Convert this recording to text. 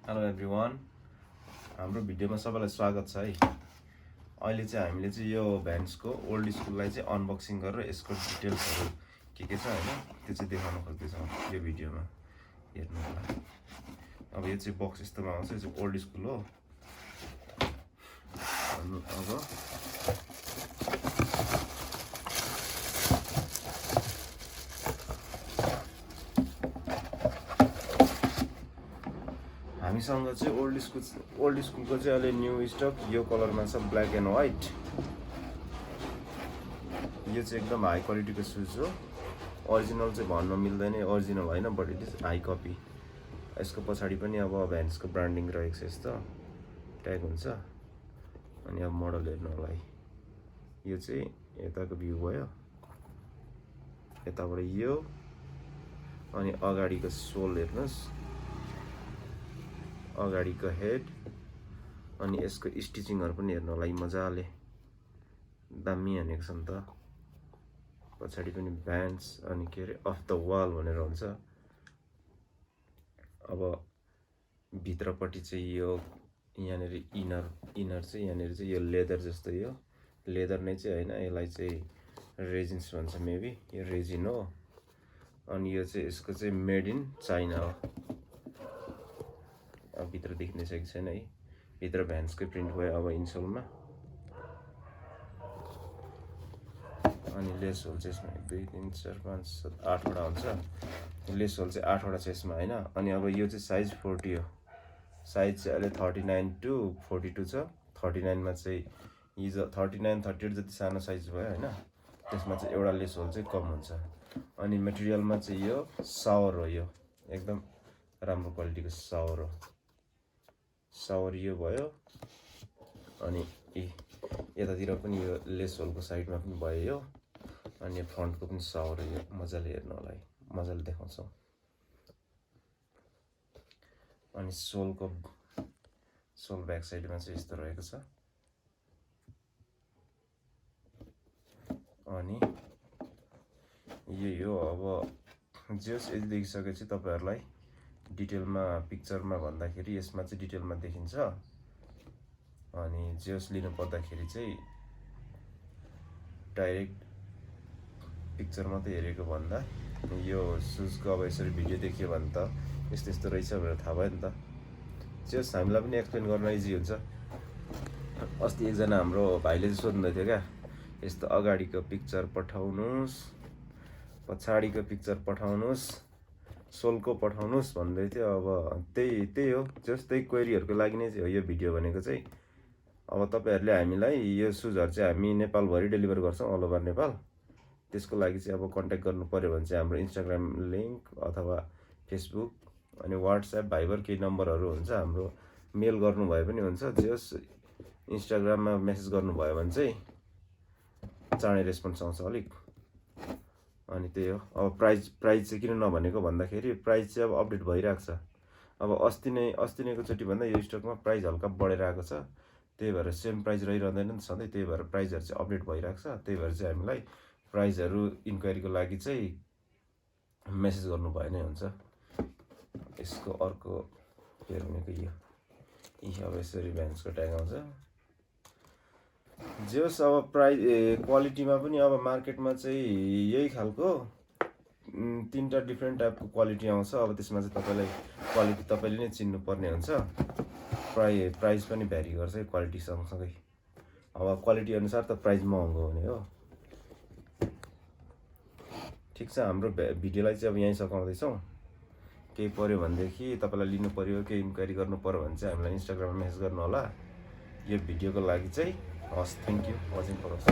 Hello everyone, हाम्रो भिडियोमा सबैलाई स्वागत छ है। अहिले चाहिँ हामीले चाहिँ यो भ्यान्सको ओल्ड स्कुललाई चाहिँ अनबक्सिङ गरेर यसको डिटेल्सहरू के छ हैन त्यो चाहिँ देखाउन खोज्दैछौँ यो भिडियोमा। हेर्नु होला। अब यो चाहिँ बक्स यस्तोमा आउँछ। यो चाहिँ ओल्ड स्कुल हो। अब हामीसँग चाहिँ ओल्ड स्कुलको चाहिँ अहिले न्यू स्टक यो कलरमा छ, ब्ल्याक एन्ड व्हाइट। यो चाहिँ एकदम हाई क्वालिटीको सुज हो। ओरिजिनल चाहिँ भन्न मिल्दैन, ओरिजिनल होइन, but it is high copy. यसको पछाडि पनि अब भ्यान्सको ब्रान्डिङ रहेको छ, यस्तो ट्याग हुन्छ। अनि अब मोडल हेर्नु होला है। यो चाहिँ यताको भ्यू भयो, यताबाट यो, अनि अगाडिको सोल हेर्नुहोस्, अगाडिको हेड, अनि यसको स्टिचिङहरु पनि हेर्नु होला मजाले, दामी हानेको छ नि त। पछाडि पनि भ्यान्स, अनि के अरे अफ द वाल भनेर हुन्छ। अब भित्रपट्टि चाहिँ यो यहाँनेर इनर चाहिँ यहाँनेर चाहिँ यो लेदर जस्तो, यो लेदर नै चाहिँ हैन, यसलाई चाहिँ रेजिन्स भन्छ मेबी, यो रेजिन हो। अनि यो चाहिँ यसको चाहिँ मेड इन चाइना हो। अब भित्र देख्ने छ कि छैन है, भित्र भ्यान्सकै प्रिन्ट भयो अब इन्सोलमा। अनि लेस होल चाहिँ यसमा 1 2 3 4 5 7 8 वटा हुन्छ। लेस होल चाहिँ 8 वटा छ यसमा हैन। अनि अब यो चाहिँ साइज 40 हो। साइज चाहिँ अहिले 39 to 42 छ। 39 मा चाहिँ हिजो 39 38 जति सानो साइज भयो हैन। त्यसमा चाहिँ एउटा लेस होल चाहिँ कम हुन्छ। अनि मटेरियलमा चाहिँ यो सावर हो, यो एकदम राम्रो क्वालिटीको सावर हो। सावर यो भयो। अनि यतातिर पनि यो लेस होलको साइडमा पनि भयो यो। अनि फ्रन्टको पनि सावर हो, यो मजाले हेर्नु होला है, मजाले देखाउँछौँ। अनि सोल ब्याक साइडमा चाहिँ यस्तो रहेको छ। अनि यही हो। अब जस यदि देखिसकेपछि तपाईहरुलाई डिटेलमा पिक्चरमा भन्दाखेरि यसमा चाहिँ डिटेलमा देखिन्छ। अनि जस लिनु पर्दाखेरि चाहिँ डाइरेक्ट पिक्चर मात्रै हेरेको भन्दा यो सुजको अब यसरी भिडियो देखियो भने त यस्तो यस्तो रहेछ भनेर थाहा भयो नि त। जस हामीलाई पनि एक्सप्लेन गर्न इजी हुन्छ। अस्ति एकजना हाम्रो भाइले चाहिँ सोध्दै थियो क्या, यस्तो अगाडिको पिक्चर पठाउनुस्, पछाडिको पिक्चर पठाउनुस्, सोलको पठाउनुस् भन्दै थियो। अब त्यही हो, जस्तै क्वेरीहरुको लागि नै हो यो भिडियो भनेको चाहिँ। अब तपाईहरुले हामीलाई यो सुजहरु चाहिँ हामी नेपालभरि डेलिभर गर्छौं, अल ओभर नेपाल। त्यसको लागि चाहिँ अब कन्ट्याक्ट गर्नु पर्यो भने चाहिँ हाम्रो इन्स्टाग्राम लिंक अथवा फेसबुक अनि व्हाट्सएप भाइबर केही नम्बरहरु हुन्छ। हाम्रो मेल गर्नु भए पनि हुन्छ। जस इन्स्टाग्राममा मेसेज गर्नु भयो भने चाहिँ चाँडै रेस्पोन्स आउँछ अलिक। अनि त्यही हो। अब प्राइस चाहिँ किन नभनेको भन्दाखेरि प्राइस चाहिँ अब अपडेट भइरहेको छ। अब अस्ति नैको चोटी भन्दा यो स्टकमा प्राइस हल्का बढेर आएको छ। त्यही भएर सेम प्राइस रहिरहँदैन नि सधैँ। त्यही भएर प्राइसहरु चाहिँ अपडेट भइरहेको छ। त्यही भएर चाहिँ हामीलाई प्राइसहरु इन्क्वायरीको लागि चाहिँ मेसेज गर्नु भए नै हुन्छ। यसको अर्को के भनेको यो अब यसरी भ्यान्सको ट्याग आउँछ। जस अब प्राइस क्वालिटीमा पनि अब मार्केटमा चाहिँ यही खालको तीनटा डिफरेन्ट टाइपको क्वालिटी आउँछ। अब त्यसमा चाहिँ तपाईलाई क्वालिटी तपाईले नै चिन्नु पर्ने हुन्छ। प्राइस पनि भ्यारी गर्छ क्वालिटी सँगसँगै। अब क्वालिटी अनुसार त प्राइस महँगो हुने हो। ठीक छ, हाम्रो भिडियोलाई चाहिँ अब यही सकाउँदै छौं। केही पर्यो भनेदेखि तपाईलाई लिनु पर्यो, केही इन्क्वायरी गर्नु पर्यो भने चाहिँ हामीलाई इन्स्टाग्राममा मेसेज गर्नु होला यो भिडियोको लागि चाहिँ। हस्, thank you watching for us.